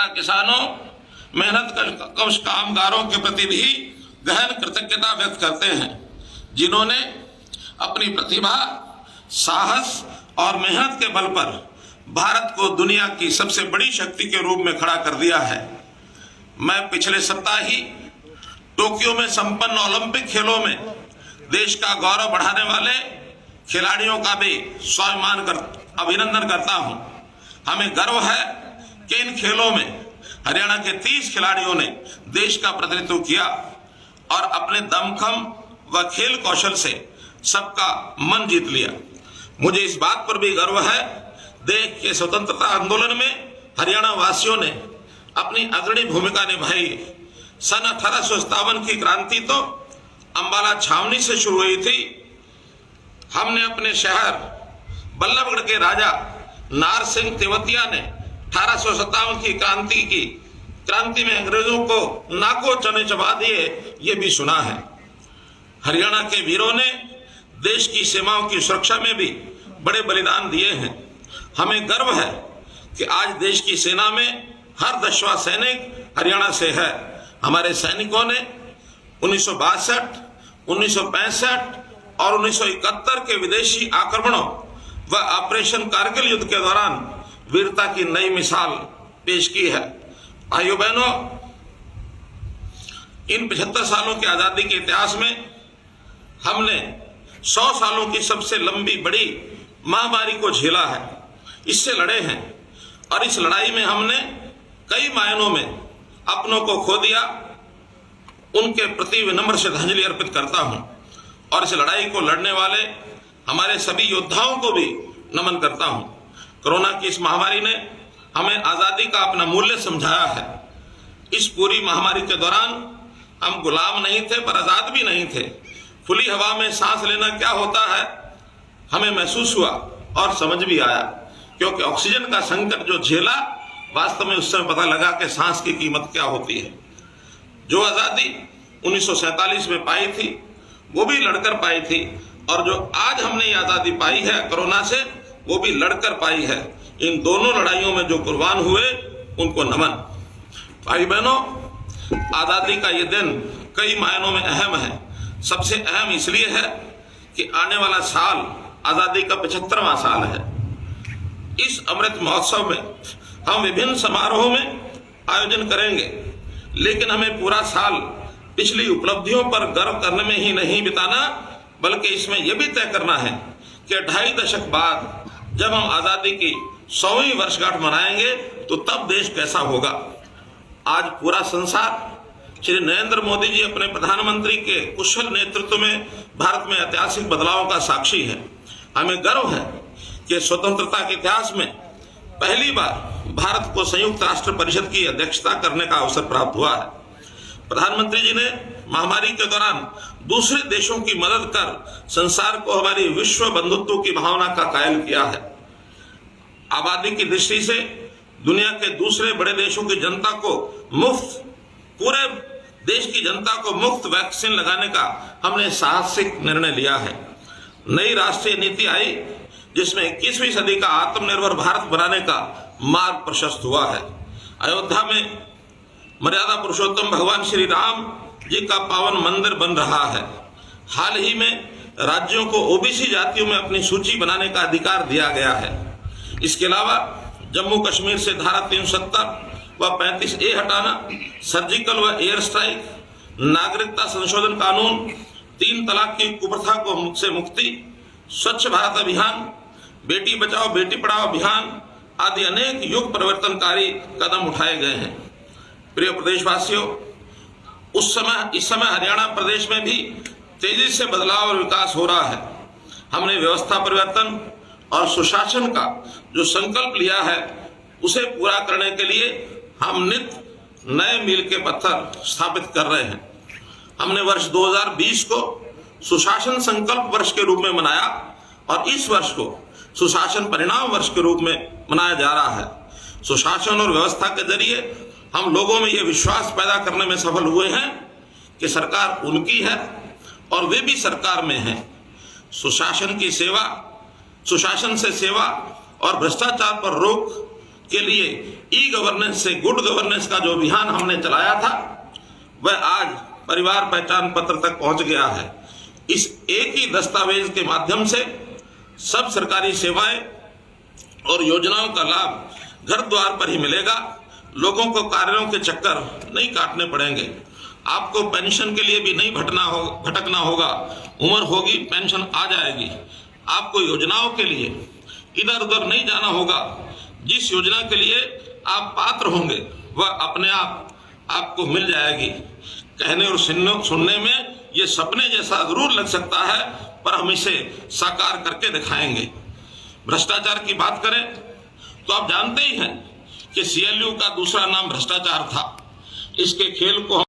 अन्नदाता किसानों, मेहनत कश कामगारों के प्रति भी गहन कृतज्ञता व्यक्त करते हैं, जिन्होंने अपनी प्रतिभा, साहस और मेहनत के बल पर भारत को दुनिया की सबसे बड़ी शक्ति के रूप में खड़ा कर दिया है। मैं पिछले सप्ताह ही टोक्यो में संपन्न ओलंपिक खेलों में देश का गौरव बढ़ाने वाले खिलाड़ियों का भी अभिनंदन करता हूं। हमें गर्व है कि इन खेलों में हरियाणा के 30 खिलाड़ियों ने देश का प्रतिनिधित्व किया और अपने दमखम व खेल कौशल से सबका मन जीत लिया। मुझे इस बात पर भी गर्व है, देश के स्वतंत्रता आंदोलन में हरियाणा वासियों ने अपनी अग्रणी भूमिका निभाई। सन 1857 की क्रांति तो अंबाला छावनी से शुरू हुई थी। हमने अपने शहर बल्लभगढ़ के राजा नार सिंह तेवतिया ने 1857 की क्रांति में अंग्रेजों को नाको चने चबा दिए, ये भी सुना है। हरियाणा के वीरों ने देश की सीमाओं की सुरक्षा में भी बड़े बलिदान दिए हैं। हमें गर्व है कि आज देश की सेना में हर 10वां सैनिक हरियाणा से है। हमारे सैनिकों ने 1962, 1965 और 1971 के विदेशी आक्रमणों व ऑपरेशन कारगिल युद्ध के दौरान वीरता की नई मिसाल पेश की है। भाइयों बहनों, इन 75 सालों की आजादी के इतिहास में हमने 100 सालों की सबसे लंबी बड़ी महामारी को झेला है, इससे लड़े हैं और इस लड़ाई में हमने कई मायनों में अपनों को खो दिया। उनके प्रति विनम्र श्रद्धांजलि अर्पित करता हूं और इस लड़ाई को लड़ने वाले हमारे सभी योद्धाओं को भी नमन करता हूं। कोरोना की इस महामारी ने हमें आजादी का अपना मूल्य समझाया है। इस पूरी महामारी के दौरान हम गुलाम नहीं थे पर आजाद भी नहीं थे। खुली हवा में सांस लेना क्या होता है हमें महसूस हुआ और समझ भी आया, क्योंकि ऑक्सीजन का संकट जो झेला, वास्तव में उस समय पता लगा कि सांस की कीमत क्या होती है। जो आजादी 1947 में पाई थी वो भी लड़कर पाई थी, और जो आज हमने ये आजादी पाई है कोरोना से, वो भी लड़कर पाई है। इन दोनों लड़ाइयों में जो कुर्बान हुए उनको नमन। भाई बहनों, आजादी का ये दिन कई मायनों में अहम है। सबसे अहम इसलिए है कि आने वाला साल आजादी का 75वां साल है। इस अमृत महोत्सव में हम विभिन्न समारोहों में आयोजन करेंगे, लेकिन हमें पूरा साल पिछली उपलब्धियों पर गर्व करने में ही नहीं बिताना, बल्कि इसमें यह भी तय करना है कि 2.5 दशक बाद जब हम आजादी की 100वीं वर्षगांठ मनाएंगे तो तब देश कैसा होगा। आज पूरा संसार श्री नरेंद्र मोदी जी अपने प्रधानमंत्री के कुशल नेतृत्व में भारत में ऐतिहासिक बदलाव का साक्षी है। हमें गर्व है कि स्वतंत्रता के इतिहास में पहली बार भारत को संयुक्त राष्ट्र परिषद की अध्यक्षता करने का अवसर प्राप्त हुआ है। प्रधानमंत्री जी ने महामारी के दौरान दूसरे देशों की मदद कर संसार को हमारी विश्व बंधुत्व की भावना का कायल किया है। आबादी की दृष्टि से दुनिया के दूसरे बड़े देशों की जनता को पूरे देश की जनता को मुफ्त वैक्सीन लगाने का हमने साहसिक निर्णय लिया है। नई राष्ट्रीय नीति आई जिसमें 21वीं सदी का आत्मनिर्भर भारत बनाने का मार्ग प्रशस्त हुआ है। अयोध्या में मर्यादा पुरुषोत्तम भगवान श्री राम जी का पावन मंदिर बन रहा है। हाल ही में राज्यों को ओबीसी जातियों में अपनी सूची बनाने का अधिकार दिया गया है। इसके अलावा जम्मू कश्मीर से धारा 370 व 35A हटाना, सर्जिकल व एयर स्ट्राइक, नागरिकता संशोधन कानून, 3 तलाक की कुप्रथा को से मुक्ति, स्वच्छ भारत अभियान, बेटी बचाओ बेटी पढ़ाओ अभियान आदि अनेक युग परिवर्तनकारी कदम उठाए गए हैं। प्रिय प्रदेशवासियों, इस समय हरियाणा प्रदेश में भी तेजी से बदलाव और विकास हो रहा है। हमने व्यवस्था परिवर्तन और सुशासन का जो संकल्प लिया है उसे पूरा करने के लिए हम नित्य नए मील के पत्थर स्थापित कर रहे हैं। हमने वर्ष 2020 को सुशासन संकल्प वर्ष के रूप में मनाया और इस वर्ष को सुशासन परिणाम वर्ष के रूप में मनाया जा रहा है। सुशासन और व्यवस्था के जरिए हम लोगों में यह विश्वास पैदा करने में सफल हुए हैं कि सरकार उनकी है और वे भी सरकार में हैं। सुशासन से सेवा और भ्रष्टाचार पर रोक के लिए ई गवर्नेंस से गुड गवर्नेंस का जो अभियान हमने चलाया था वह आज परिवार पहचान पत्र तक पहुंच गया है। इस एक ही दस्तावेज के माध्यम से सब सरकारी सेवाएं और योजनाओं का लाभ घर द्वार पर ही मिलेगा। लोगों को कार्यों के चक्कर नहीं काटने पड़ेंगे। आपको पेंशन के लिए भी नहीं भटकना होगा। उम्र होगी पेंशन आ जाएगी। आपको योजनाओं के लिए इधर उधर नहीं जाना होगा। जिस योजना के लिए आप पात्र होंगे वह अपने आप आपको मिल जाएगी। कहने और सुनने में ये सपने जैसा जरूर लग सकता है, पर हम इसे साकार करके दिखाएंगे। भ्रष्टाचार की बात करें तो आप जानते ही हैं कि CLU का दूसरा नाम भ्रष्टाचार था। इसके खेल को